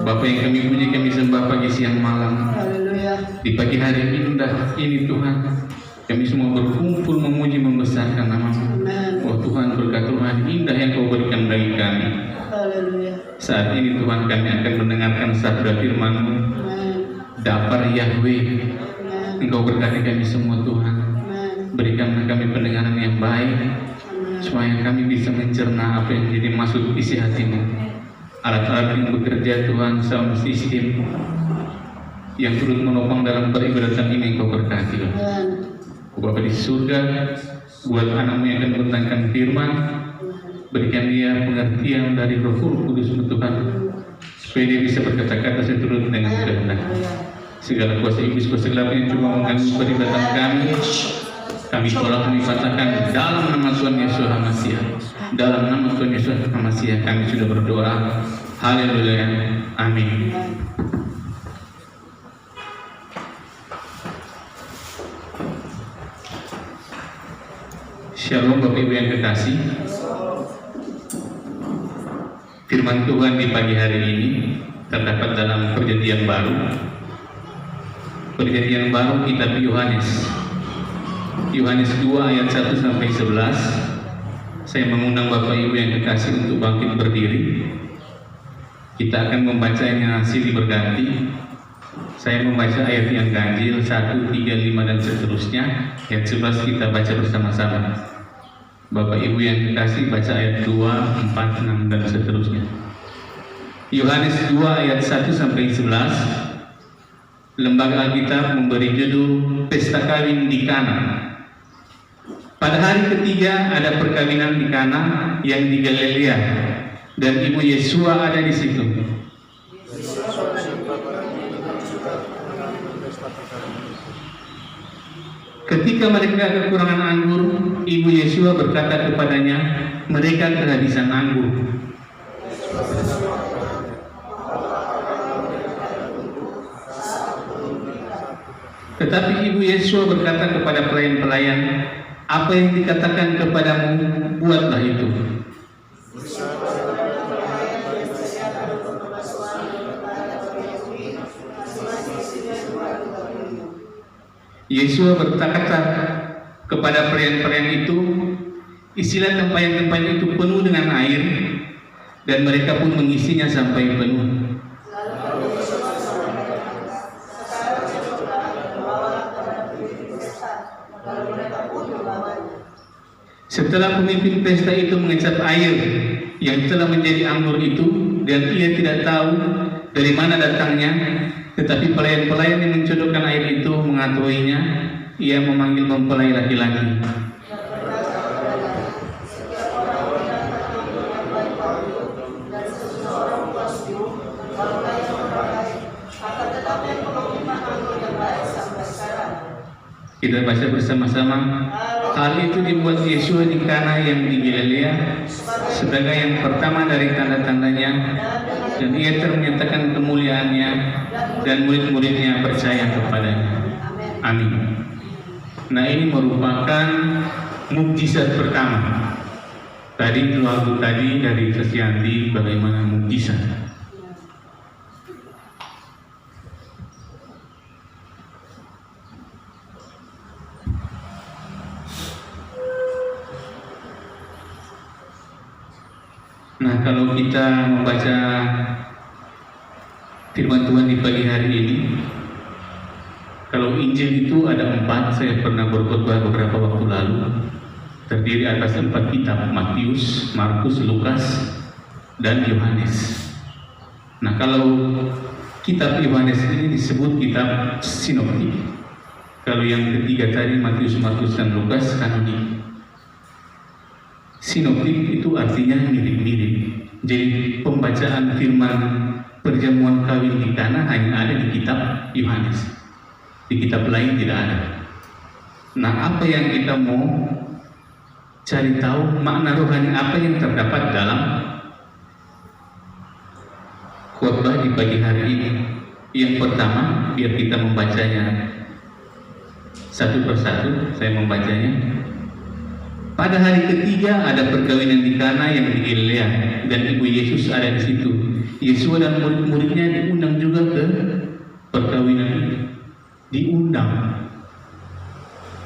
Bapa yang kami puji, kami sembah pagi siang malam. Haleluya. Di pagi hari indah ini Tuhan, kami semua berkumpul memuji membesarkan nama-Mu. Amin. Oh Tuhan, berkat Tuhan indah yang Kau berikan bagi kami. Haleluya. Saat ini Tuhan, kami akan mendengarkan sabda firman-Mu. Amin. Dapar Yahweh, Amin. Engkau berkati kami semua Tuhan. Amin. Berikan kami pendengaran yang baik, Amin. supaya kami bisa mencerna apa yang menjadi maksud isi hati-Mu. Alat-alat yang bekerja Tuhan, sound system yang turut menopang dalam peribadatan ini Engkau berkati. Amin. Bapa di surga, buat anak-Mu yang akan membentangkan firman, berikan dia pengertian dari Roh Kudus-Mu Tuhan, supaya dia bisa berkata-kata seturut dengan kehendak. Segala kuasa iblis, kuasa gelap yang cuma mengganggu peribadatan kami tolak, kami katakan dalam nama Tuhan Yesus HaMasiah. Dalam nama Tuhan Yesus HaMasiah kami sudah berdoa. Haleluya. Amin. Shalom Bapak Ibu yang kekasih. Firman Tuhan di pagi hari ini terdapat dalam Perjanjian Baru. Perjanjian Baru kitab Yohanes. Yohanes 2 ayat 1 sampai 11. Saya mengundang Bapak Ibu yang kekasih untuk bangkit berdiri. Kita akan membacanya silih berganti. Saya membaca ayat yang ganjil 1, 3, 5 dan seterusnya. Ayat 11 kita baca bersama-sama. Bapak Ibu yang kekasih baca ayat 2, 4, 6 dan seterusnya. Yohanes 2 ayat 1 sampai 11. Lembaga Alkitab memberi judul Pesta Kawin di Kana. Pada hari ketiga ada perkawinan di Kana yang di Galilea, dan ibu Yesua ada di situ. Ketika mereka kekurangan anggur, ibu Yesua berkata kepadanya, mereka kehabisan anggur. Tetapi ibu Yesua berkata kepada pelayan-pelayan, apa yang dikatakan kepadamu, buatlah itu. Yesua berkata kepada pelayan-pelayan itu, isilah tempayan-tempayan itu penuh dengan air, dan mereka pun mengisinya sampai penuh. Setelah pemimpin pesta itu mengecap air yang telah menjadi anggur itu, dan ia tidak tahu dari mana datangnya, tetapi pelayan-pelayan yang mencodokkan air itu mengetahuinya, ia memanggil mempelai laki-laki. Kita baca bersama-sama. Hal itu dibuat Yesua di Kana yang di Galilea sebagai yang pertama dari tanda-tandanya, dan ia ternyatakan kemuliaannya, dan murid-muridnya percaya kepadanya. Amin. Nah, ini merupakan mukjizat pertama. Tadi lagu tadi dari Kristianti bagaimana mukjizat. Nah, kalau kita membaca firman Tuhan di pagi hari ini, kalau Injil itu ada 4, saya pernah berkhotbah beberapa waktu lalu, terdiri atas 4 kitab, Matius, Markus, Lukas, dan Yohanes. Nah, kalau kitab Yohanes ini disebut kitab sinoptik. Kalau yang ketiga tadi, Matius, Markus, dan Lukas, kanonik. Sinoptik itu artinya mirip-mirip. Jadi pembacaan firman perjamuan kawin di Kana hanya ada di kitab Yohanes. Di kitab lain tidak ada. Nah, apa yang kita mau cari tahu, makna rohani apa yang terdapat dalam khotbah di pagi hari ini. Yang pertama, biar kita membacanya satu persatu, saya membacanya. Pada hari ketiga ada perkawinan di Kana yang di Galilea, dan ibu Yesus ada di situ. Yesus dan murid-muridnya diundang juga ke perkawinan itu. Diundang.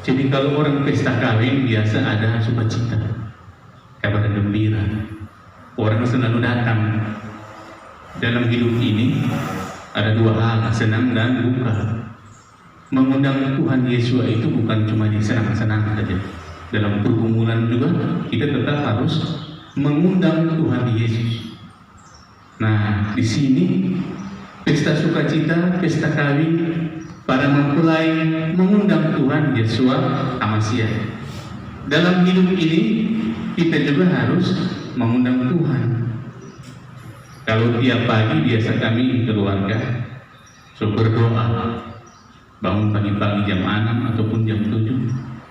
Jadi kalau orang pesta kawin biasa ada sukacita, kabar gembira, orang selalu datang. Dalam hidup ini ada dua hal, senang dan duka. Mengundang Tuhan Yesus itu bukan cuma disenang-senang saja. Dalam pergumulan juga kita tetap harus mengundang Tuhan Yesus. Nah, di sini pesta sukacita, pesta kawin, pada mempelai mengundang Tuhan Yeshua HaMashiach. Dalam hidup ini kita juga harus mengundang Tuhan. Kalau tiap pagi biasa kami keluarga berdoa, bangun pagi-pagi jam 6 ataupun jam 7.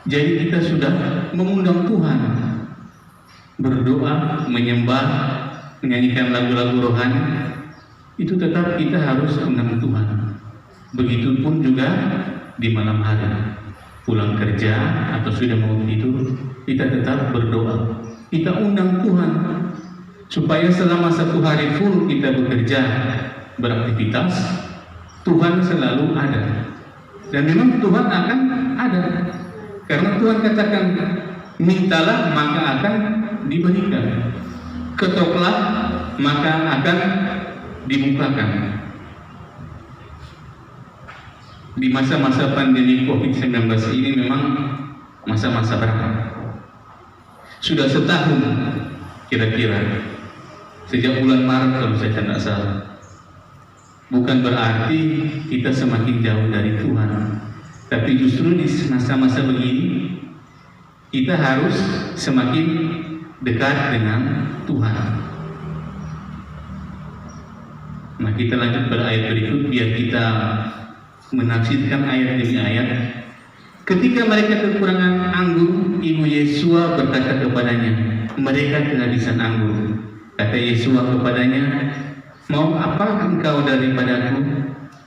Jadi kita sudah mengundang Tuhan, berdoa, menyembah, menyanyikan lagu-lagu rohani. Itu tetap kita harus undang Tuhan. Begitupun juga di malam hari, pulang kerja atau sudah mau tidur, kita tetap berdoa. Kita undang Tuhan supaya selama satu hari full kita bekerja, beraktivitas, Tuhan selalu ada. Dan memang Tuhan akan ada. Karena Tuhan katakan, mintalah maka akan diberikan, ketoklah maka akan dibukakan. Di masa-masa pandemi COVID-19 ini memang masa-masa berat. Sudah setahun kira-kira, sejak bulan Maret kalau saya tidak salah. Bukan berarti kita semakin jauh dari Tuhan, tapi justru di masa-masa begini kita harus semakin dekat dengan Tuhan. Nah, kita lanjut pada ayat berikut biar kita menafsirkan ayat demi ayat. Ketika mereka kekurangan anggur, ibu Yesua berkata kepadanya, mereka kehabisan anggur. Kata Yesua kepadanya, mau apa engkau daripadaku,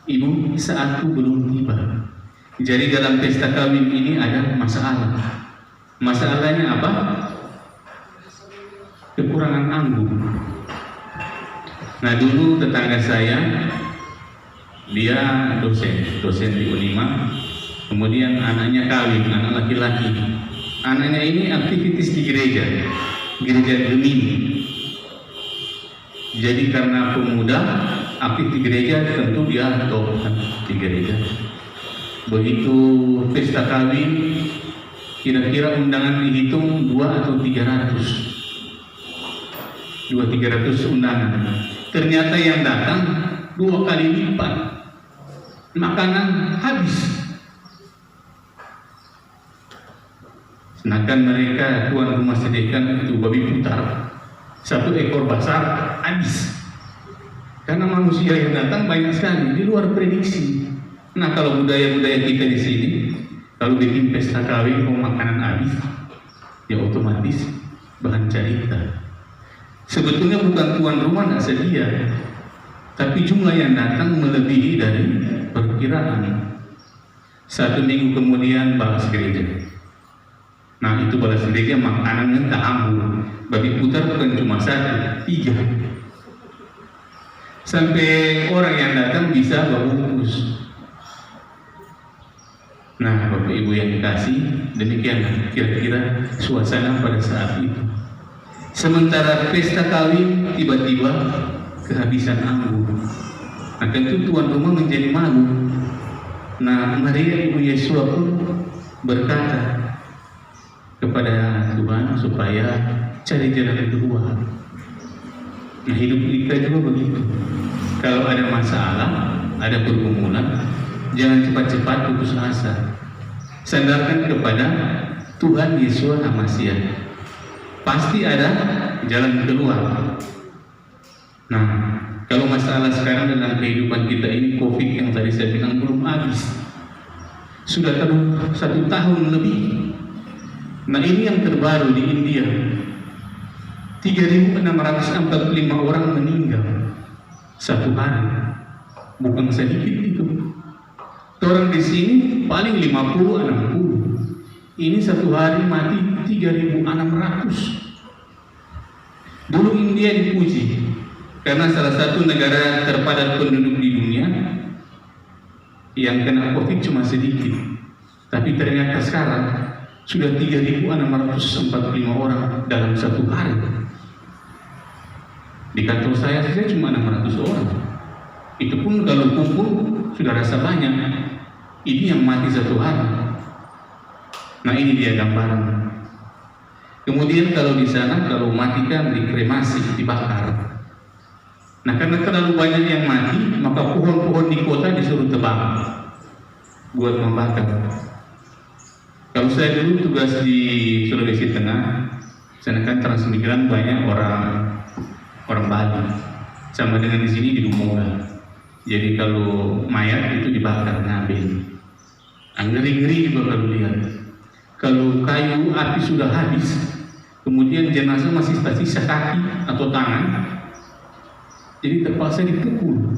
ibu, saatku belum tiba. Jadi dalam pesta kawin ini ada masalah. Masalahnya apa? Kekurangan anggur. Nah, dulu tetangga saya, dia dosen di Unima, kemudian anaknya kawin, anak laki-laki. Anaknya ini aktivitas di gereja Gemini. Jadi karena pemuda aktif di gereja, tentu dia top di gereja. Begitu pesta kawin, kira-kira undangan dihitung 200 atau 300 undangan. Ternyata yang datang 2 kali lipat, makanan habis. Sedangkan mereka tuan rumah sediakan itu babi putar, 1 ekor besar habis. Karena manusia yang datang banyak sekali, di luar prediksi. Nah, kalau budaya-budaya kita di sini, kalau bikin pesta kawin mau makanan habis, ya otomatis bahan cerita. Sebetulnya bukan tuan rumah tidak sedia, tapi jumlah yang datang melebihi dari perkiraan. 1 minggu kemudian balas gereja. Nah, itu balas gereja makanannya tak ambur. Babi putar bukan cuma 1, 3. Sampai orang yang datang bisa berbungkus. Nah, Bapak Ibu yang dikasih, demikian kira-kira suasana pada saat itu. Sementara pesta kawin tiba-tiba kehabisan anggur. Nah, tentu tuan rumah menjadi malu. Nah, Maria ibu Yesua pun berkata kepada Tuhan supaya cari jalan keluar. Nah, hidup kita juga begitu. Kalau ada masalah, ada pergumulan, jangan cepat-cepat putus asa. Sandarkan kepada Tuhan Yesus HaMashiach. Pasti ada jalan keluar. Nah, kalau masalah sekarang dalam kehidupan kita ini, COVID yang tadi saya bilang belum habis, sudah 1 tahun lebih. Nah, ini yang terbaru di India, 3.645 orang meninggal 1 hari, bukan sedikit itu. Orang di sini paling 50-60. Ini 1 hari mati 3.600. Dulu India dipuji, Karena salah satu negara terpadat penduduk di dunia yang kena COVID cuma sedikit, tapi ternyata sekarang sudah 3.645 orang dalam satu hari. Di kantor saya saja cuma 600 orang. Itu pun kalau kumpul sudah rasa banyak. Ini yang mati satu hari. Nah, ini dia gambaran. Kemudian kalau di sana, kalau mati kan dikremasi, dibakar. Nah, karena terlalu banyak yang mati, maka pohon-pohon di kota disuruh tebang buat membakar. Kalau saya dulu tugas di Sulawesi Tengah, sana kan transmigran banyak orang Bali, sama dengan di sini di Lumonga. Jadi kalau mayat itu dibakar, ngambil. Ngeri-ngeri juga kalau lihat. Kalau kayu api sudah habis, kemudian jenazah masih tersisa kaki atau tangan, jadi terpaksa dipukul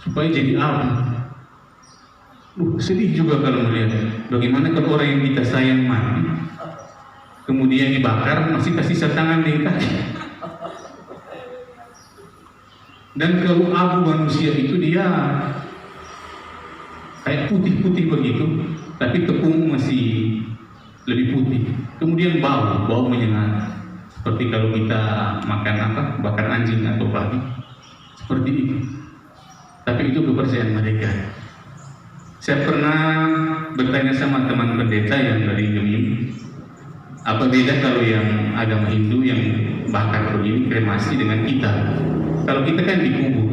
supaya jadi api. Sedih juga kalau melihat bagaimana kalau orang yang kita sayang mati, kemudian dibakar masih tersisa tangan di kaki. Dan kalau abu manusia itu dia kayak putih-putih begitu, tapi tepung masih lebih putih. Kemudian bau menyengat, seperti kalau kita makan bakar anjing atau babi, seperti itu. Tapi itu kepercayaan mereka. Saya pernah bertanya sama teman pendeta yang dari Gemim, apa beda kalau yang agama Hindu yang bakar begini kremasi dengan kita? Kalau kita kan dikubur,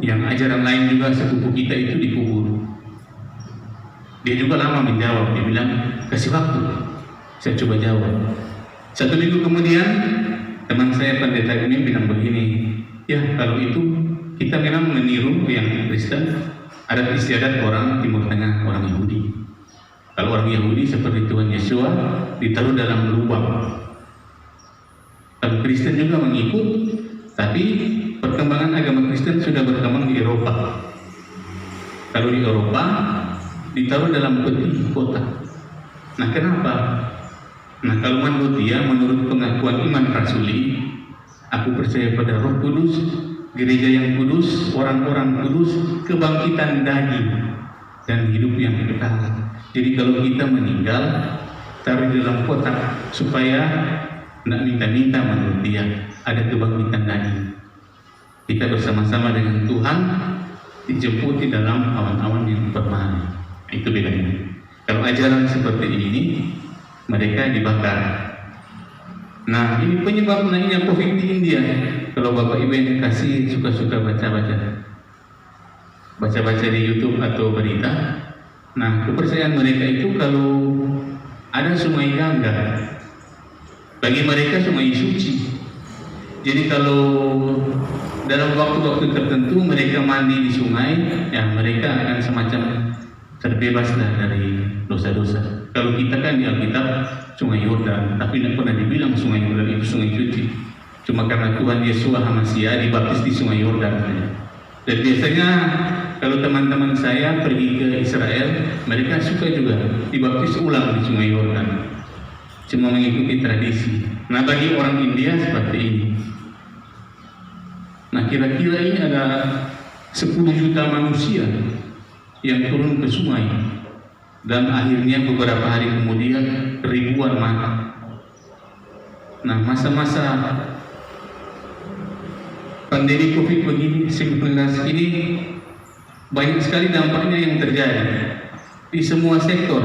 yang ajaran lain juga sepupu kita itu dikubur. Dia juga lama menjawab, dia bilang kasih waktu. Saya coba jawab. 1 minggu kemudian teman saya pendeta ini bilang begini, ya kalau itu kita memang meniru yang Kristen, adat istiadat orang Timur Tengah, orang Yahudi. Kalau orang Yahudi seperti Tuhan Yesus ditaruh dalam lubang. Kalau Kristen juga mengikut, tapi perkembangan agama Kristen sudah berkembang di Eropa. Kalau di Eropa ditaruh dalam peti kotak. Nah, kenapa? Nah, kalau menurut dia, menurut pengakuan iman rasuli, aku percaya pada Roh Kudus, gereja yang kudus, orang-orang kudus, kebangkitan daging, dan hidup yang kekal. Jadi kalau kita meninggal, taruh di dalam kotak supaya tidak minta-minta menurut dia, ada kebangkitan daging. Kita bersama-sama dengan Tuhan dijemput di dalam awan-awan yang permane. Itu bedanya. Kalau ajaran seperti ini, mereka dibakar. Nah, ini penyebab naiknya COVID di India. Kalau Bapak Ibu yang kasih suka-suka baca-baca di YouTube atau berita. Nah, kepercayaan mereka itu kalau ada sungai Gangga, bagi mereka sungai suci. Jadi kalau dalam waktu-waktu tertentu mereka mandi di sungai, ya mereka akan semacam terbebas dari dosa-dosa. Kalau kita kan di Alkitab sungai Yordan, tapi tidak pernah dibilang sungai Yordan itu sungai suci. Cuma karena Tuhan Yesus Hamasia dibaptis di sungai Yordan. Dan biasanya kalau teman-teman saya pergi ke Israel, mereka suka juga dibaptis ulang di sungai Yordan. Cuma mengikuti tradisi. Nah, bagi orang India seperti ini. Nah, kira-kira ini ada 10 juta manusia yang turun ke sungai, dan akhirnya beberapa hari kemudian ribuan mati. Nah, masa-masa pandemi COVID-19 ini banyak sekali dampaknya yang terjadi di semua sektor.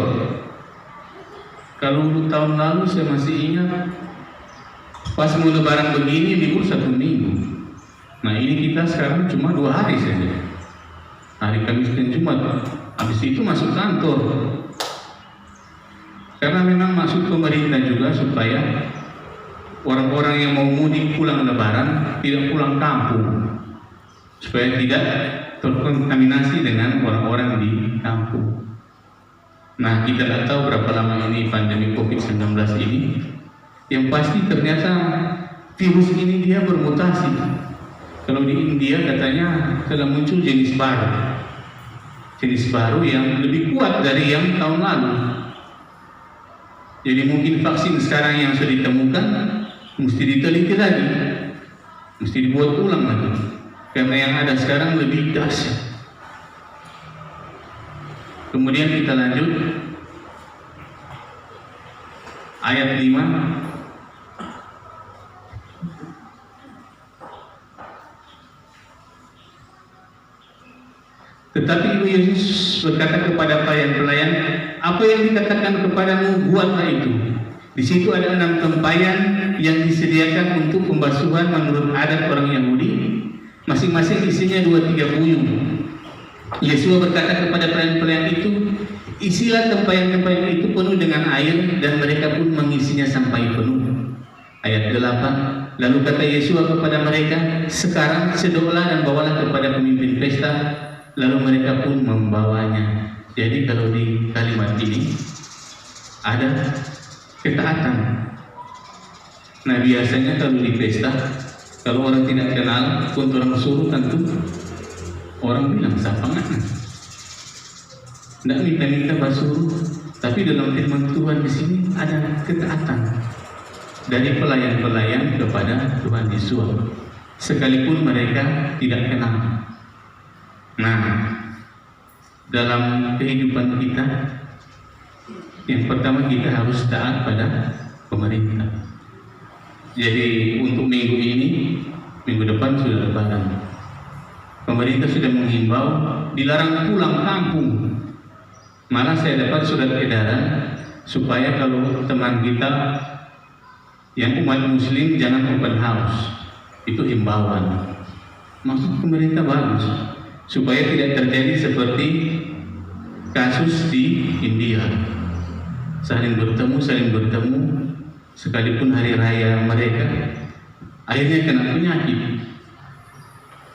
Kalau tahun lalu saya masih ingat, pas mau lebaran begini libur 1 minggu. Nah, ini kita sekarang cuma 2 hari saja. Hari Kamis dan Jumat, habis itu masuk kantor. Karena memang maksud pemerintah juga supaya orang-orang yang mau mudik pulang lebaran tidak pulang kampung, supaya tidak terkontaminasi dengan orang-orang di kampung. Nah, kita tidak tahu berapa lama ini pandemi COVID-19 ini. Yang pasti ternyata virus ini dia bermutasi. Kalau di India katanya telah muncul jenis baru yang lebih kuat dari yang tahun lalu. Jadi mungkin vaksin sekarang yang sudah ditemukan mesti diteliti lagi. Mesti dibuat ulang lagi. Karena yang ada sekarang lebih dahsyat. Kemudian kita lanjut ayat 5. Tetapi Ibu Yesus berkata kepada pelayan-pelayan, apa yang dikatakan kepadamu, buatlah itu. Di situ ada 6 tempayan yang disediakan untuk pembasuhan menurut adat orang Yahudi. Masing-masing isinya 2-3 puyung. Yesus berkata kepada pelayan-pelayan itu, isilah tempayan-tempayan itu penuh dengan air, dan mereka pun mengisinya sampai penuh. Ayat 8. Lalu kata Yesus kepada mereka, sekarang sedolah dan bawalah kepada pemimpin pesta. Lalu mereka pun membawanya. Jadi kalau di kalimat ini ada ketaatan. Nah biasanya kalau di pesta, kalau orang tidak kenal, untuk orang suruh tentu orang bilang sapangan. Tidak minta-minta basuh, tapi dalam firman Tuhan di sini ada ketaatan dari pelayan-pelayan kepada Tuhan Yesus, sekalipun mereka tidak kenal. Nah, dalam kehidupan kita, yang pertama kita harus taat pada pemerintah. Jadi untuk minggu ini, minggu depan sudah Lebaran. Pemerintah sudah menghimbau dilarang pulang kampung. Malah saya dapat surat edaran supaya kalau teman kita yang umat Muslim jangan open house. Itu himbauan. Maksud pemerintah bagus, supaya tidak terjadi seperti kasus di India. Saling bertemu, sekalipun hari raya mereka, akhirnya kena penyakit.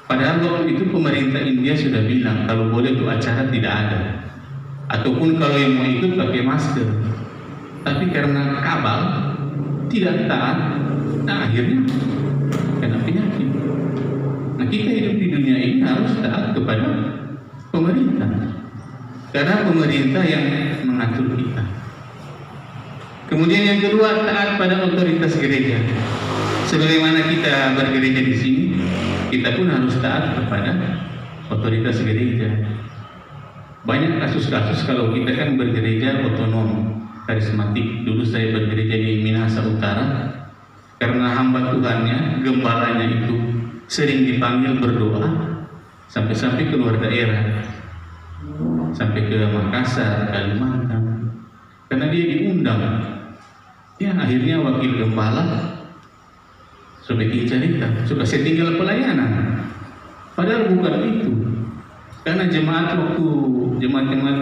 Padahal waktu itu pemerintah India sudah bilang kalau boleh itu acara tidak ada, ataupun kalau yang mau ikut pakai masker. Tapi karena kabal, tidak taat, nah akhirnya kena penyakit. Nah kita hidup di dunia ini harus taat kepada pemerintah, karena pemerintah yang mengatur kita. Kemudian yang kedua, taat pada otoritas gereja. Sebagaimana kita bergereja di sini, kita pun harus taat kepada otoritas gereja. Banyak kasus-kasus kalau kita kan bergereja otonom, karismatik. Dulu saya bergereja di Minahasa Utara, karena hamba Tuhannya, gembalanya itu sering dipanggil berdoa, sampai-sampai keluar daerah, sampai ke Makassar, Kalimantan, karena dia diundang. Ya akhirnya wakil gembala sudah cerita, sudah saya tinggal pelayanan. Padahal bukan itu, karena jemaat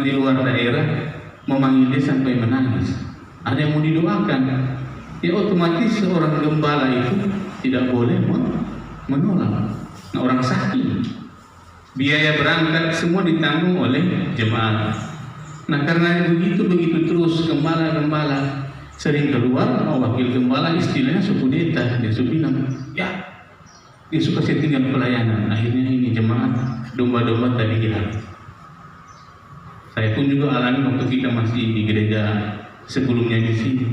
di luar daerah memanggil dia sampai menangis. Ada yang mau didoakan, ya otomatis seorang gembala itu tidak boleh menolak. Nah, orang sakit, biaya berangkat semua ditanggung oleh jemaat. Nah karena begitu terus gembala sering keluar, wakil gembala istilahnya sukudeta, dia bilang, ya dia suka settingan pelayanan. Akhirnya ini jemaat domba-domba tadi hilang. Saya pun juga alami waktu kita masih di gereja sebelumnya di sini.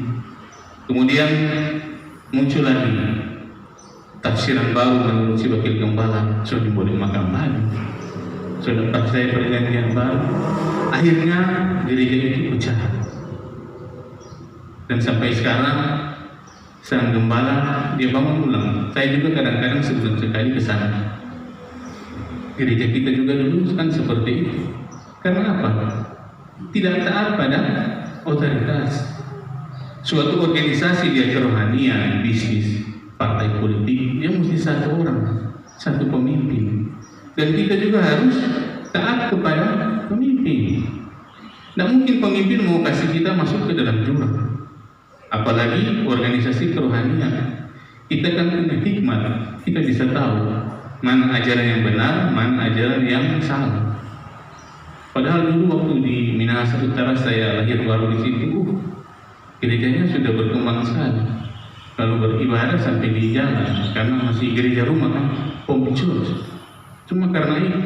Kemudian muncul lagi tafsiran baru menurut si wakil gembala, sudah boleh makan lagi, sudah dapat saya perjanjian baru. Akhirnya gereja itu pecah. Dan sampai sekarang sang gembala dia bangun ulang. Saya juga kadang-kadang sebulan sekali ke sana. Gereja kita juga dulu kan seperti itu. Karena apa? Tidak taat pada otoritas. Suatu organisasi dia kerohanian, bisnis, partai politik, dia mesti satu orang, satu pemimpin. Dan kita juga harus taat kepada pemimpin. Tidak mungkin pemimpin mau kasih kita masuk ke dalam jurang. Apalagi organisasi kerohanian. Kita kan punya hikmat, kita bisa tahu mana ajaran yang benar, mana ajaran yang salah. Padahal dulu waktu di Minahasa Utara saya lahir baru di situ, gerejanya sudah berkembang sekali. Lalu beribadah sampai di jalan, karena masih gereja rumah kan, home church. Cuma karena itu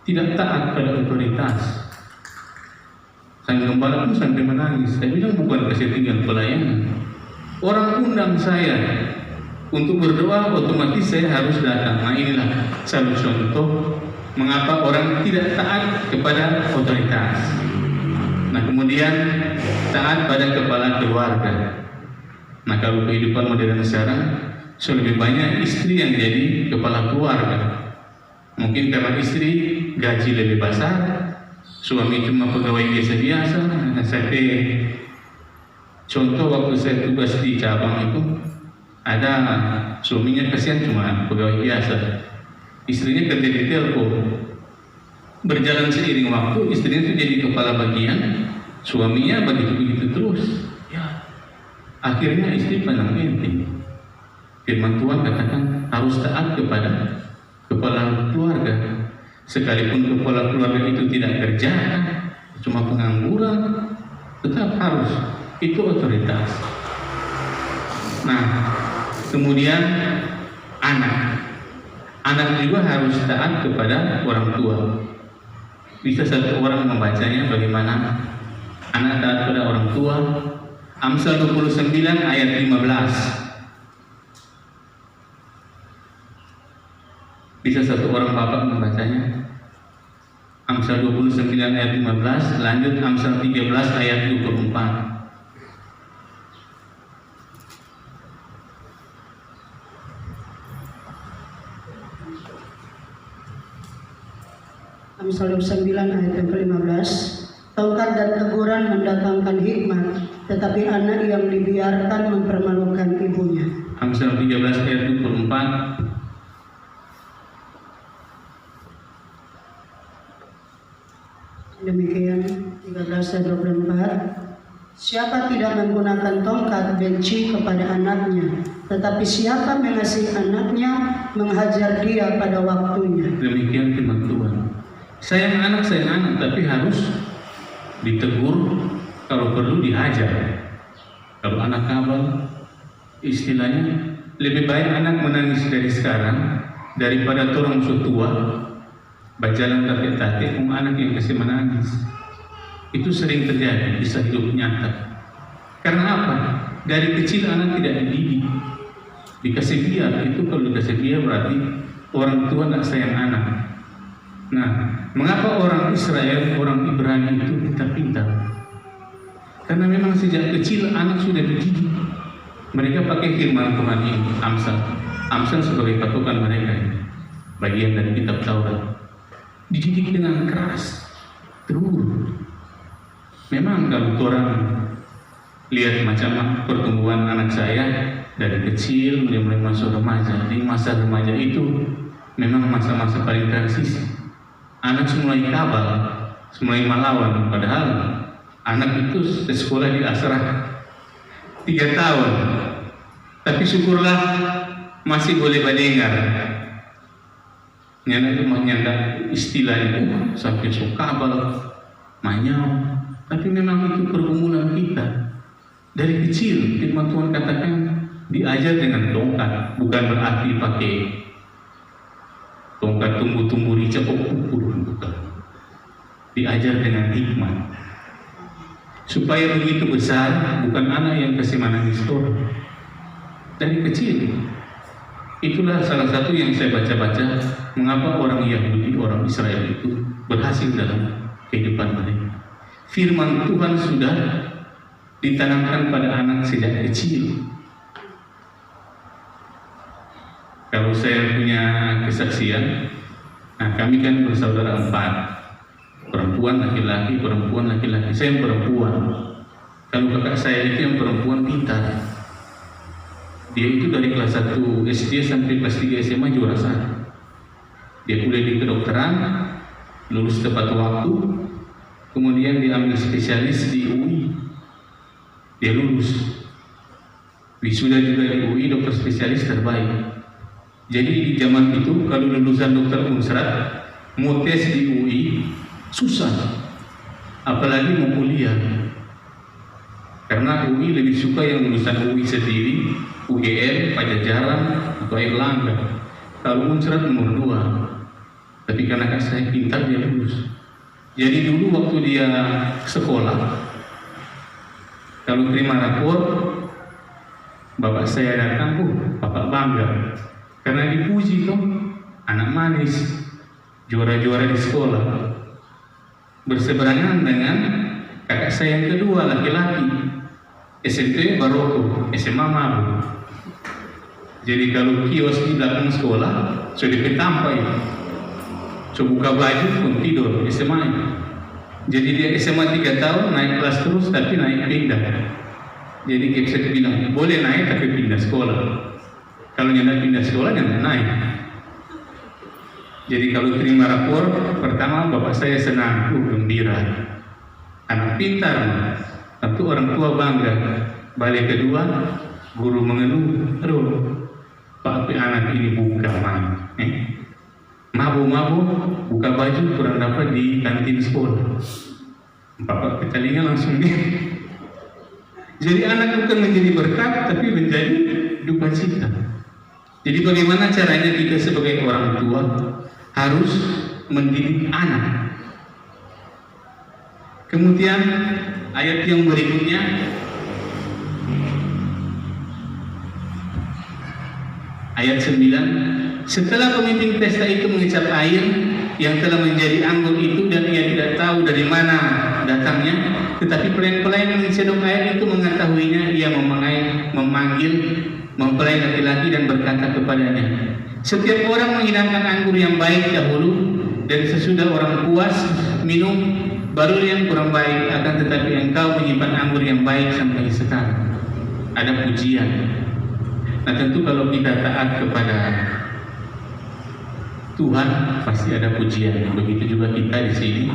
tidak taat pada otoritas. Sang gembala pun sampai menangis. Saya bilang bukan kesettingan pelayanan. Orang undang saya Untuk berdoa otomatis saya harus datang. Nah inilah satu contoh mengapa orang tidak taat kepada otoritas. Nah kemudian taat pada kepala keluarga. Nah kalau kehidupan modern sekarang lebih banyak istri yang jadi kepala keluarga. Mungkin karena istri gaji lebih besar, suami cuma pegawai biasa-biasa. Saya contoh waktu saya tugas di cabang itu, ada suaminya kasihan cuma pegawai biasa, istrinya kerja di telco. Berjalan seiring waktu, istrinya itu jadi kepala bagian, suaminya begitu-begitu terus. Ya, akhirnya istri pandang enteng. Firman Tuhan katakan harus taat kepada kepala keluarga. Sekalipun kepala keluarga itu tidak kerja, cuma pengangguran, tetap harus. Itu otoritas. Nah, kemudian anak juga harus taat kepada orang tua. Bisa satu orang membacanya bagaimana anak taat pada orang tua. Amsal 29 ayat 15. Bisa satu orang bapak membacanya? Amsal 29 ayat 15, lanjut Amsal 13 ayat 24. Amsal 29 ayat yang ke-15. Tongkat dan teguran mendatangkan hikmat, tetapi anak yang dibiarkan mempermalukan ibunya. Amsal 13 ayat 24. Demikian 13 dan 24. Siapa tidak menggunakan tongkat benci kepada anaknya, tetapi siapa mengasihi anaknya menghajar dia pada waktunya. Demikian firman Tuhan. Sayang anak, tapi harus ditegur, kalau perlu dihajar. Kalau anak kabel, istilahnya lebih baik anak menangis dari sekarang daripada orang tua berjalan kakek-kakek anak yang kasih menangis. Itu sering terjadi, bisa hidup nyata. Karena apa? Dari kecil anak tidak dididik, dikasih biar. Itu kalau dikasih biar berarti orang tua tidak sayang anak. Nah, mengapa orang Israel, orang Ibrani itu pintar-pintar? Karena memang sejak kecil anak sudah dididik. Mereka pakai firman Tuhan ini, Amsal sebagai patokan mereka ini, bagian dari kitab Taurat. Dididik dengan keras, terus. Memang kalau orang lihat macam pertumbuhan anak saya dari kecil mulai masuk remaja, di masa remaja itu memang masa-masa paling transisi. Anak mulai kabal, mulai melawan, padahal anak itu sekolah di asrama 3 tahun, tapi syukurlah masih boleh mendengar. Nyana itu menyangka istilahnya sampai kabal, manyau. Tapi memang itu pergumulan kita dari kecil. Firman Tuhan katakan diajar dengan tongkat, bukan berarti pakai tongkat tumbuh-tumbuh rica pukul, bukan. Diajar dengan hikmat supaya begitu besar bukan anak yang kasih menangis orang dari kecil. Itulah salah satu yang saya baca-baca mengapa orang Yahudi, orang Israel itu berhasil dalam kehidupan mereka. Firman Tuhan sudah ditanamkan pada anak sejak kecil. Kalau saya punya kesaksian, nah kami kan bersaudara 4, perempuan laki-laki, perempuan laki-laki. Saya yang perempuan. Kalau kakak saya itu yang perempuan pintar. Dia itu dari kelas 1 SD sampai kelas 3 SMA juara 1. Dia kuliah di kedokteran, lulus tepat waktu. Kemudian dia ambil spesialis di UI, dia lulus. Wisuda juga di UI, dokter spesialis terbaik. Jadi di zaman itu kalau lulusan dokter Unsrat mau tes di UI susah, apalagi mau kuliah. Karena UI lebih suka yang lulusan UI sendiri, UGM, Pajajaran atau Airlangga. Kalau Unsrat nomor 2. Tapi karena saya pintar dia lulus. Jadi dulu waktu dia sekolah, kalau terima rapor, bapak saya datang, papa bapak bangga karena dipuji toh, anak manis, juara-juara di sekolah. Berseberangan dengan kakak saya yang kedua, laki-laki, SMP Baroko, SMA mabuk. Jadi kalau kios di belakang sekolah sudah ditampai, so buka baju pun tidur SMA. Jadi dia SMA 3 tahun naik kelas terus tapi naik pindah. Jadi kita bilang boleh naik tapi pindah sekolah. Kalau nyanda pindah sekolah nyanda naik. Jadi kalau terima rapor pertama bapak saya senang, gembira, anak pintar, tentu orang tua bangga. Balik kedua guru mengeluh, aduh Pak anak ini buka mabuk buka baju kurang dapat di kantin sekolah. Bapak ke telinga langsung dia. Jadi anak bukan menjadi berkat tapi menjadi duka cita. Jadi bagaimana caranya kita sebagai orang tua harus mendidik anak. Kemudian ayat yang berikutnya, ayat 9, setelah pemimpin pesta itu mengecap air yang telah menjadi anggur itu dan ia tidak tahu dari mana datangnya, tetapi pelayan-pelayan yang mencedok air itu mengetahuinya, ia memanggil mempelai laki-laki dan berkata kepadanya, setiap orang menghidangkan anggur yang baik dahulu dan sesudah orang puas minum baru yang kurang baik, akan tetapi engkau menyimpan anggur yang baik sampai sekarang. Ada pujian. Nah tentu kalau kita taat kepada Tuhan pasti ada pujian. Begitu juga kita di sini.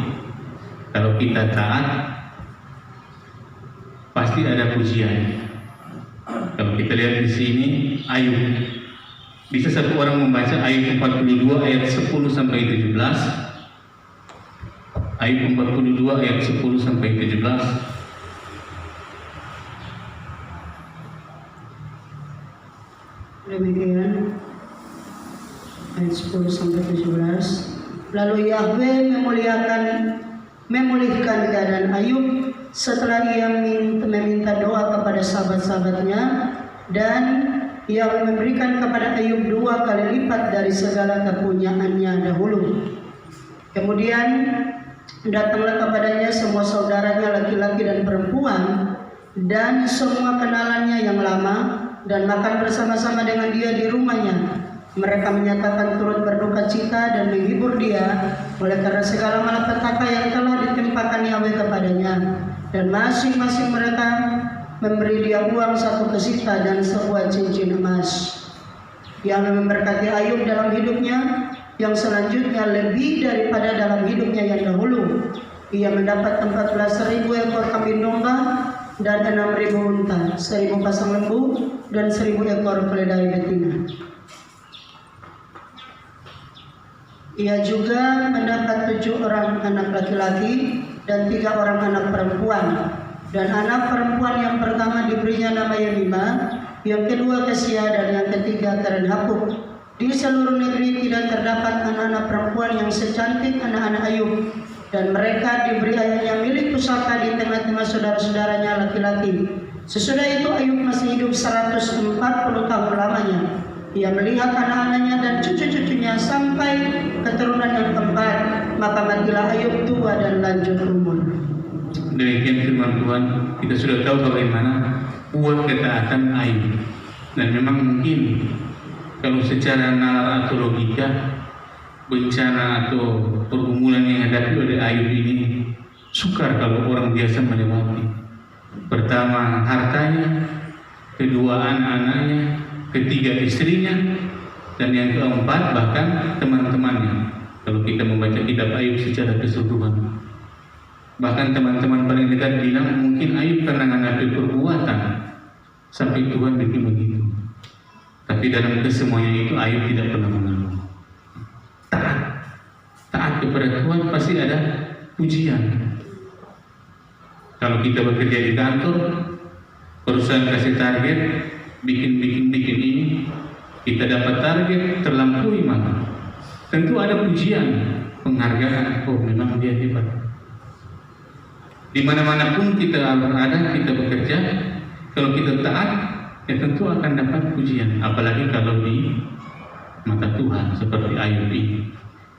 Kalau kita taat pasti ada pujian. Kalau kita lihat di sini Ayub, bisa satu orang membaca Ayub 42 ayat 10 sampai 17. Ayub 42 ayat 10 sampai 17. Demikian ayat 10 sampai 17. Lalu Yahweh memulihkan keadaan Ayub setelah ia meminta doa kepada sahabat-sahabatnya, dan Yahweh memberikan kepada Ayub 2 kali lipat dari segala kepunyaannya dahulu. Kemudian datanglah kepadanya semua saudaranya laki-laki dan perempuan dan semua kenalannya yang lama, dan makan bersama-sama dengan dia di rumahnya. Mereka menyatakan turut berduka cita dan menghibur dia oleh karena segala malapetaka yang telah ditimpakan Yahweh kepadanya. Dan masing-masing mereka memberi dia uang 1 kesita dan sebuah cincin emas. Yahweh memberkati Ayub dalam hidupnya yang selanjutnya lebih daripada dalam hidupnya yang dahulu. Ia mendapat 14.000 ekor kambing domba dan 6.000 unta, 1.000 pasang lembu dan 1.000 ekor keledai betina. Ia juga mendapat 7 orang anak laki-laki dan 3 orang anak perempuan. Dan anak perempuan yang pertama diberinya nama Yemima, yang kedua Kesia, dan yang ketiga Keren Hapuk. Di seluruh negeri tidak terdapat anak-anak perempuan yang secantik anak-anak Ayub, dan mereka diberi ayahnya milik pusaka di tengah-tengah saudara-saudaranya laki-laki. Sesudah itu Ayub masih hidup 140 tahun lamanya. Ia melihat anak-anaknya dan cucu-cucunya sampai keturunan yang keempat, maka matilah Ayub tua dan lanjut umur. Demikian firman Tuhan. Kita sudah tahu bagaimana buat ketaatan Ayub. Dan memang mungkin kalau secara nalar atau logika, bencana atau pergumulan yang dihadapi oleh Ayub ini sukar kalau orang biasa melewati. Pertama hartanya, kedua anak-anaknya, ketiga istrinya, dan yang keempat bahkan teman-temannya. Kalau kita membaca kitab Ayub secara keseluruhan, bahkan teman-teman paling dekat bilang mungkin Ayub karena menghadapi perbuatan sampai Tuhan bikin begitu. Tapi dalam kesemuanya itu Ayub tidak pernah mengeluh. Taat kepada Tuhan pasti ada pujian. Kalau kita bekerja di kantor, perusahaan kasih target, bikin ini, kita dapat target terlampaui, maka tentu ada pujian, penghargaan. Oh, memang dia hebat. Di mana-mana pun kita ada, kita bekerja, kalau kita taat, ya tentu akan dapat pujian. Apalagi kalau di mata Tuhan seperti Ayub ini.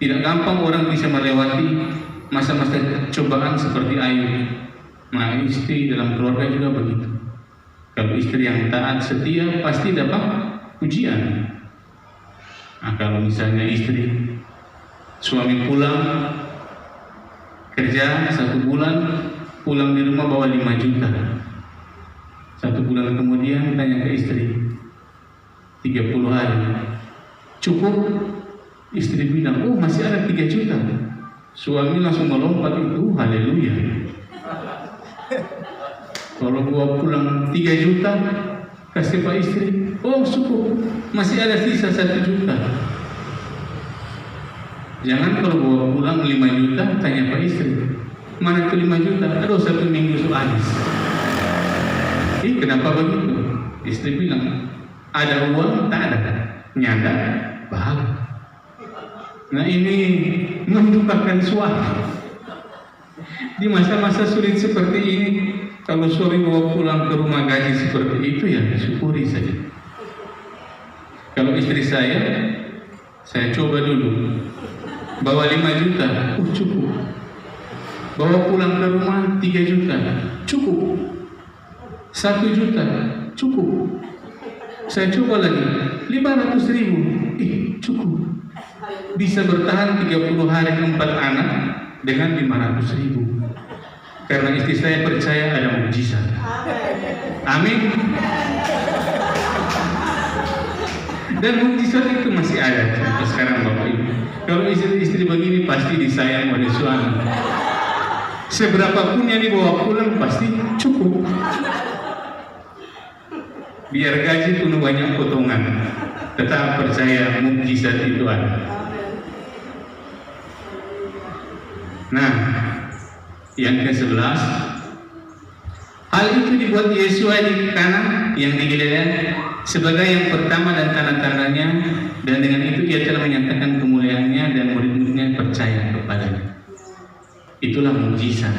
Tidak gampang orang bisa melewati masa-masa cobaan seperti Ayub. Nah, istri dalam keluarga juga begitu. Kalau istri yang taat setia pasti dapat pujian. Nah, kalau misalnya istri suami pulang kerja 1 bulan, pulang di rumah bawa 5 juta. 1 bulan kemudian tanya ke istri, 30 hari cukup? Istri bilang, oh masih ada 3 juta. Suami langsung melompat itu, haleluya. Kalau gua pulang 3 juta, kasih Pak istri, oh cukup, masih ada sisa 1 juta. Jangan kalau gua pulang 5 juta, tanya Pak istri, mana itu 5 juta? Aduh 1 minggu sudah habis. Kenapa begitu? Istri bilang, ada uang, tak ada. Nyanda, bahagia. Nah ini mendukakan suami. Di masa-masa sulit seperti ini, kalau suami bawa pulang ke rumah gaji seperti itu, ya syukuri saja. Kalau istri saya coba dulu, bawa 5 juta, cukup. Bawa pulang ke rumah 3 juta, cukup. 1 juta, cukup. Saya coba lagi, 500.000, cukup. Bisa bertahan 30 hari 4 anak dengan 500.000. Karena istri saya percaya ada mukjizat. Amin. Dan mukjizat itu masih ada sampai sekarang Bapak Ibu. Kalau istri begini pasti disayang oleh suami. Seberapapun yang dibawa pulang pasti cukup. Biar gaji penuh banyak potongan, tetap percaya mukjizat itu ada. Nah, yang ke-11, hal itu dibuat Yesua di Kana yang di Galilea sebagai yang pertama dan tanda-tandanya, dan dengan itu ia telah menyatakan kemuliaannya dan murid-muridnya percaya kepadanya. Itulah mukjizat.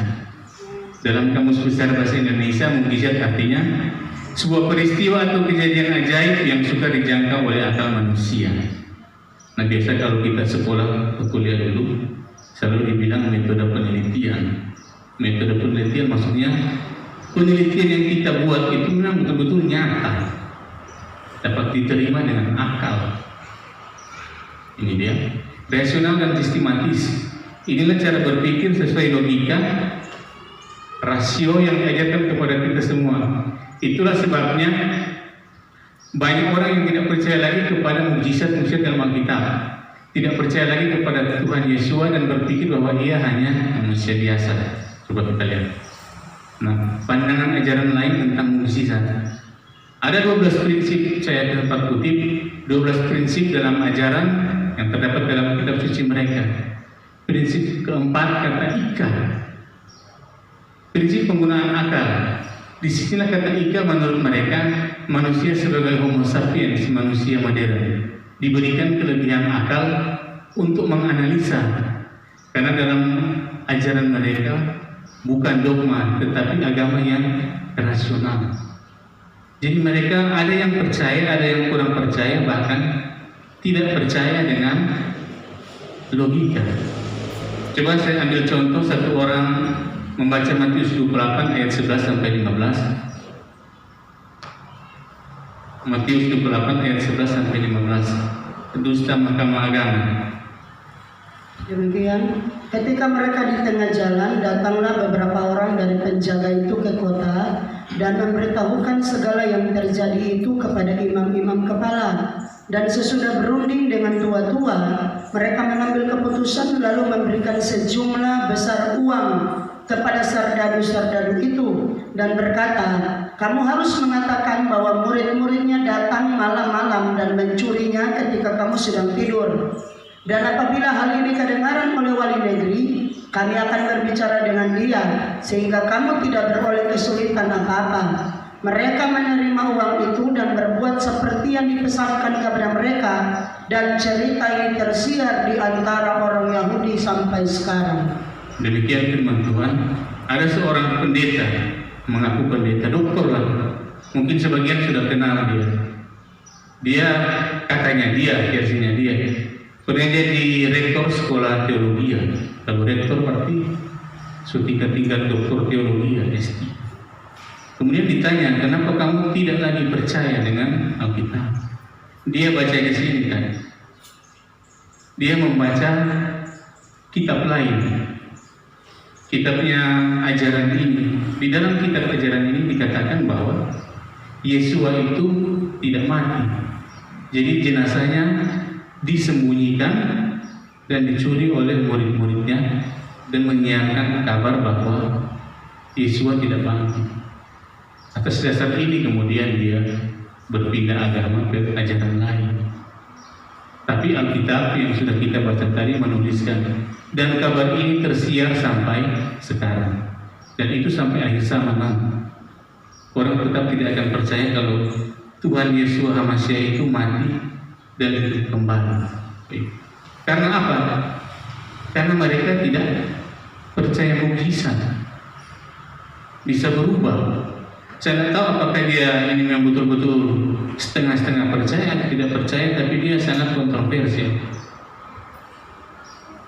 Dalam Kamus Besar Bahasa Indonesia, mukjizat artinya sebuah peristiwa atau kejadian ajaib yang suka dijangkau oleh akal manusia. Nah, biasa kalau kita sekolah atau kuliah dulu selalu dibilang metode penelitian. Metode penelitian maksudnya penelitian yang kita buat itu memang betul-betul nyata, dapat diterima dengan akal. Ini dia, rasional dan sistematis. Inilah cara berpikir sesuai logika, rasio yang diajarkan kepada kita semua. Itulah sebabnya banyak orang yang tidak percaya lagi kepada mukjizat-mukjizat dalam Alkitab, tidak percaya lagi kepada Tuhan Yesua dan berpikir bahwa dia hanya manusia biasa. Coba kita lihat. Nah, pandangan ajaran lain tentang mukjizat. Ada 12 prinsip, saya dapat kutip 12 prinsip dalam ajaran yang terdapat dalam kitab suci mereka. Prinsip keempat kata ika. Prinsip penggunaan akal. Disinilah kata ika menurut mereka manusia sebagai homo sapiens, manusia modern, diberikan kelebihan akal untuk menganalisa, karena dalam ajaran mereka bukan dogma tetapi agama yang rasional. Jadi mereka ada yang percaya, ada yang kurang percaya, bahkan tidak percaya dengan logika. Coba saya ambil contoh satu orang membaca Matius 28 ayat 11 sampai 15. Matius 28 ayat 11 sampai 15. Dusta Mahkamah Agama. Demikian, ketika mereka di tengah jalan, datanglah beberapa orang dari penjaga itu ke kota dan memberitahukan segala yang terjadi itu kepada imam-imam kepala. Dan sesudah berunding dengan tua-tua, mereka mengambil keputusan lalu memberikan sejumlah besar uang kepada sardadu-sardadu itu dan berkata, kamu harus mengatakan bahwa murid-muridnya datang malam-malam dan mencurinya ketika kamu sedang tidur. Dan apabila hal ini kedengaran oleh wali negeri, kami akan berbicara dengan dia sehingga kamu tidak beroleh kesulitan apa-apa. Mereka menerima uang itu dan berbuat seperti yang dipesankan kepada mereka, dan cerita ini tersiar di antara orang Yahudi sampai sekarang. Demikian firman Tuhan. Ada seorang pendeta, mengaku pendeta, dokter lah, Mungkin sebagian sudah kenal dia. Dia katanya versinya dia pernah jadi rektor sekolah teologi. Kalau rektor berarti tingkat doktor teologi S3. Kemudian ditanya, kenapa kamu tidak lagi percaya dengan Alkitab? Dia baca di sini kan. Dia membaca kitab lain. Kitabnya ajaran ini. Di dalam kitab ajaran ini dikatakan bahwa Yesua itu tidak mati. Jadi jenazahnya disembunyikan dan dicuri oleh murid-muridnya dan menyiarkan kabar bahwa Yesua tidak mati. Atas dasar ini kemudian dia berpindah agama ke ajaran lain. Tapi Alkitab yang sudah kita baca tadi menuliskan, dan kabar ini tersiar sampai sekarang, dan itu sampai akhir zaman. Orang tetap tidak akan percaya kalau Tuhan Yesus HaMasyiah itu mati dan hidup kembali. Karena apa? Karena mereka tidak percaya mukjizat bisa berubah. Saya tidak tahu apakah dia ini memang betul-betul setengah-setengah percaya atau tidak percaya, tapi dia sangat kontroversial.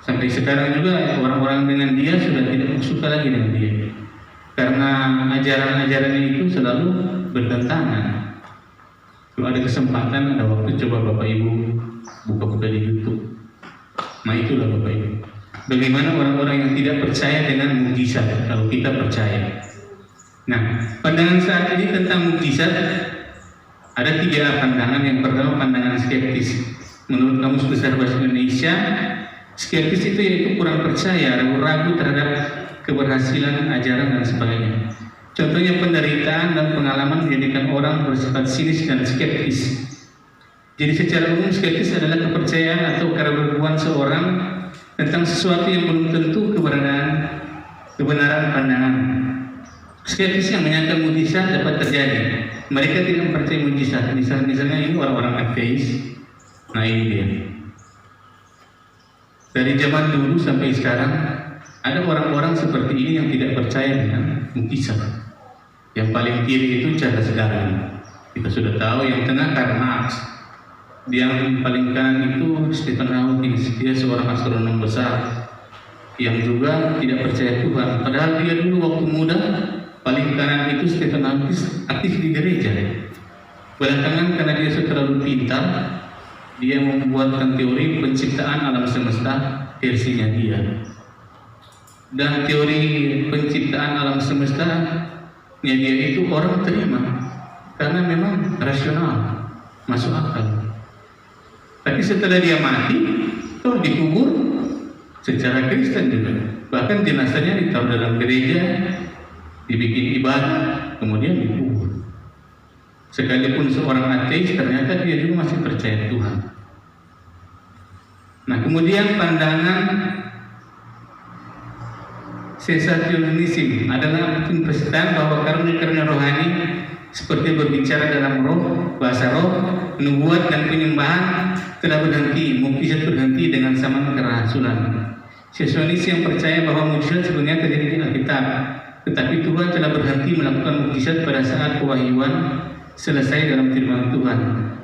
Sampai sekarang juga orang-orang dengan dia sudah tidak suka lagi dengan dia, karena ajaran-ajarannya itu selalu bertentangan. Kalau ada kesempatan, ada waktu, coba Bapak Ibu buka-buka di YouTube. Nah itulah Bapak Ibu, bagaimana orang-orang yang tidak percaya dengan mukjizat kalau kita percaya. Nah, pandangan saat ini tentang mukjizat ada 3 pandangan. Yang pertama, pandangan skeptis. Menurut Kamus Besar Bahasa Indonesia, skeptis itu yaitu kurang percaya, ragu-ragu terhadap keberhasilan ajaran dan sebagainya. Contohnya penderitaan dan pengalaman menjadikan orang bersifat sinis dan skeptis. Jadi secara umum skeptis adalah kepercayaan atau keraguan seorang tentang sesuatu yang belum tentu kebenaran pandangan. Skeptis yang menyangka mukjizat dapat terjadi. Mereka tidak mempercayai mukjizat. Misalnya ini orang-orang ateis. Nah ini dia. Dari zaman dulu sampai sekarang ada orang-orang seperti ini yang tidak percaya dengan mukjizat. Yang paling kiri itu Charles Darwin. Kita sudah tahu. Yang tengah Karl Marx. Yang paling kanan itu Stephen Hawking. Dia seorang astronom besar yang juga tidak percaya Tuhan. Padahal dia dulu waktu muda, paling kanan itu Stephen Hawking aktif di gereja. Belakangan karena dia sudah terlalu pintar, dia membuatkan teori penciptaan alam semesta versinya dia. Dan teori penciptaan alam semesta dia itu orang terima karena memang rasional, masuk akal. Tapi setelah dia mati, toh dikubur secara Kristen juga. Bahkan jenazahnya ditaruh dalam gereja, dibikin ibadah, kemudian dikubur. Sekalipun seorang ateis, ternyata dia juga masih percaya Tuhan. Nah, kemudian pandangan sensasionisme adalah kepercayaan bahwa karunia rohani seperti berbicara dalam roh, bahasa roh, nubuat dan penyembahan telah berhenti, mukjizat berhenti dengan zaman kerasulan. Sensasionis yang percaya bahwa mukjizat sebenarnya terjadi di Alkitab, tetapi Tuhan telah berhenti melakukan mukjizat pada saat pewahyuan selesai dalam firman Tuhan.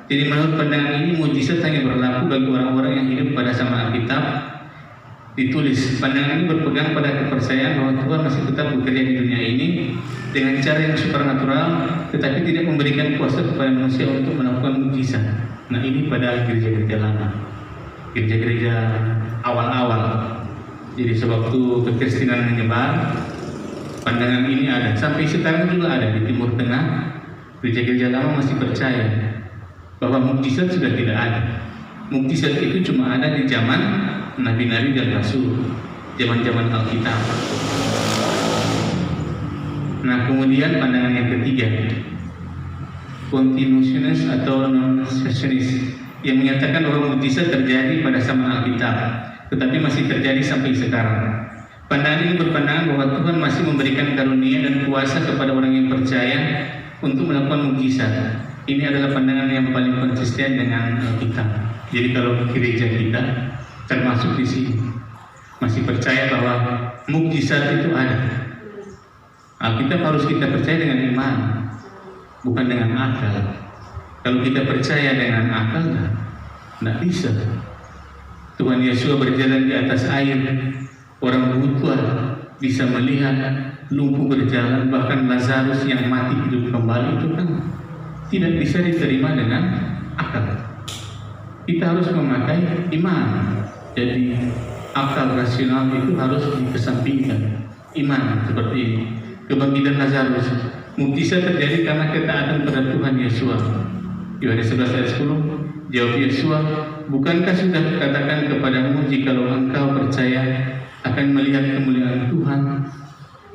Jadi menurut pandangan ini mukjizat hanya berlaku bagi orang-orang yang hidup pada zaman Alkitab ditulis. Pandangan ini berpegang pada kepercayaan bahwa Tuhan masih tetap bekerja di dunia ini dengan cara yang supernatural, tetapi tidak memberikan kuasa kepada manusia untuk melakukan mukjizat. Nah ini pada gereja-gereja lama, gereja-gereja awal-awal. Jadi sewaktu kekristenan menyebar, pandangan ini ada. Sampai sekarang juga ada di Timur Tengah. Gereja-gereja lama masih percaya bahwa mukjizat sudah tidak ada. Mukjizat itu cuma ada di zaman Nabi-Nabi dan Rasul, zaman-zaman Alkitab. Nah kemudian pandangan yang ketiga, continuationist atau non-cessationist, yang menyatakan bahwa mukjizat terjadi pada zaman Alkitab, tetapi masih terjadi sampai sekarang. Pandangan ini berpandangan bahwa Tuhan masih memberikan karunia dan kuasa kepada orang yang percaya untuk melakukan mukjizat. Ini adalah pandangan yang paling konsisten dengan Alkitab. Jadi kalau gereja kita termasuk di sini masih percaya bahwa mukjizat itu ada. Alkitab harus kita percaya dengan iman. bukan dengan akal. Kalau kita percaya dengan akal, tidak bisa. Tuhan Yesus berjalan di atas air, orang buta bisa melihat, lumpuh berjalan, bahkan Lazarus yang mati hidup kembali, itu kan tidak bisa diterima dengan akal. Kita harus memakai iman. Jadi akal rasional itu harus dikesampingkan. Iman seperti ini. Kebangkitan Lazarus, mukjizat terjadi karena ketaatan pada Tuhan Yesus. Yohanes 11 ayat 10, jawab Yesus, bukankah sudah kukatakan kepadamu, jikalau engkau percaya akan melihat kemuliaan Tuhan?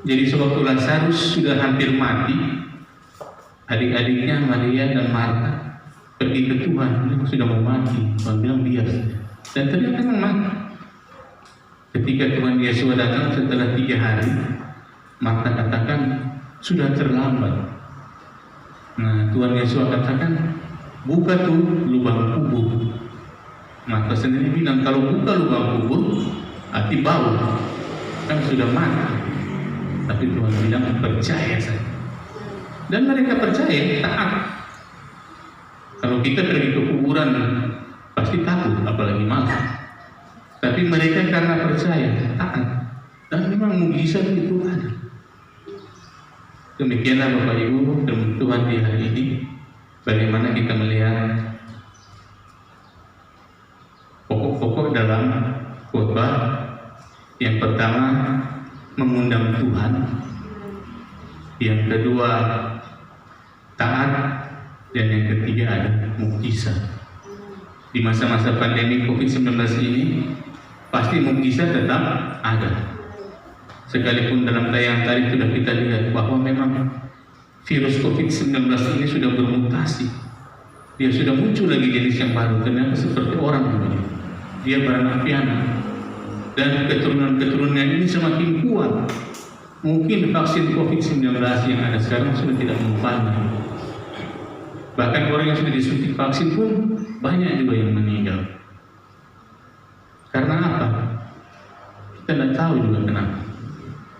Jadi sewaktu Lazarus sudah hampir mati, adik-adiknya Maria dan Marta pergi ke Tuhan, sudah mau mati. Tuhan bilang bias, dan ternyata memang mati. Ketika Tuhan Yesus datang setelah 3 hari, Marta katakan sudah terlambat. Nah, Tuhan Yesus katakan buka tuh lubang kubur. Marta sendiri bilang kalau buka lubang kubur hati bau, kan sudah mati. Tapi Tuhan bilang percaya saja. Dan mereka percaya, taat. Kalau kita pergi ke kuburan pasti takut, apalagi malam. Tapi mereka karena percaya, taat. Dan memang mukjizat itu ada. Demikianlah Bapak Ibu dan Tuhan di hari ini, bagaimana kita melihat pokok-pokok dalam khotbah. Yang pertama, mengundang Tuhan. Yang kedua, taat. Dan yang ketiga ada mukjizat. Di masa-masa pandemi COVID-19 ini, pasti mukjizat tetap ada. Sekalipun dalam tayang tadi sudah kita lihat bahwa memang virus COVID-19 ini sudah bermutasi. Dia sudah muncul lagi jenis yang baru, ternyata seperti orang dulu. Dia beranak piana. Dan keturunan-keturunan ini semakin kuat. Mungkin vaksin COVID-19 yang ada sekarang sudah tidak mempan. Bahkan orang yang sudah disuntik vaksin pun banyak juga yang meninggal. Karena apa? Kita tidak tahu juga kenapa.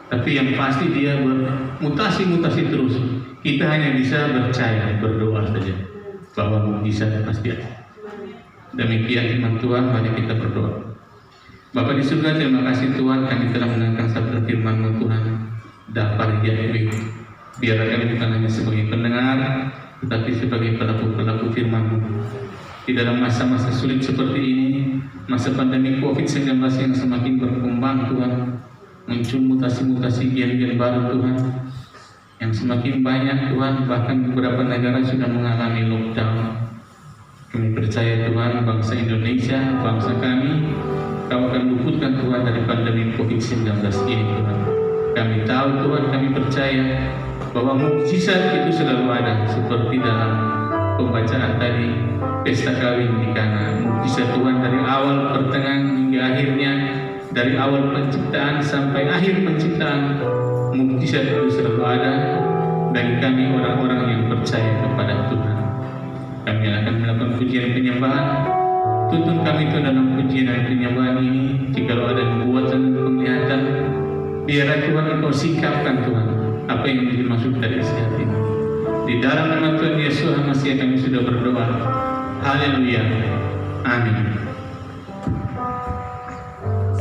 Tapi yang pasti dia bermutasi-mutasi terus. Kita hanya bisa percaya, berdoa saja bahwa mukjizat pasti ada. Demikian firman Tuhan, mari kita berdoa. Bapa di surga, terima kasih Tuhan, kami telah mendengarkan sabda firman Tuhan. Dapar Yahweh, biar kami bukan hanya sebagai pendengar, tetapi sebagai pelaku-pelaku firman-Mu. Di dalam masa-masa sulit seperti ini, masa pandemi COVID-19 yang semakin berkembang Tuhan, muncul mutasi-mutasi gen-gen baru Tuhan, yang semakin banyak Tuhan, bahkan beberapa negara sudah mengalami lockdown. Kami percaya Tuhan, bangsa Indonesia, bangsa kami, Kau akan luputkan Tuhan dari pandemi COVID-19 ini Tuhan. Kami tahu Tuhan, kami percaya bahwa mukjizat itu selalu ada, seperti dalam pembacaan tadi, pesta kawin di Kana. Mukjizat Tuhan dari awal, pertengahan hingga akhirnya, dari awal penciptaan sampai akhir penciptaan, mukjizat itu selalu ada bagi kami orang-orang yang percaya kepada Tuhan. Kami akan melakukan pujian penyembahan. Tuntun kami Tuhan dalam pujian dan penyembahan ini. Jikalau ada nubuatan dan penglihatan, biarlah Tuhan Engkau singkapkan Tuhan apa yang dimaksud dari isi hati ini. Di dalam nama Tuhan Yesus Masihi kami sudah berdoa. Haleluya. Amin.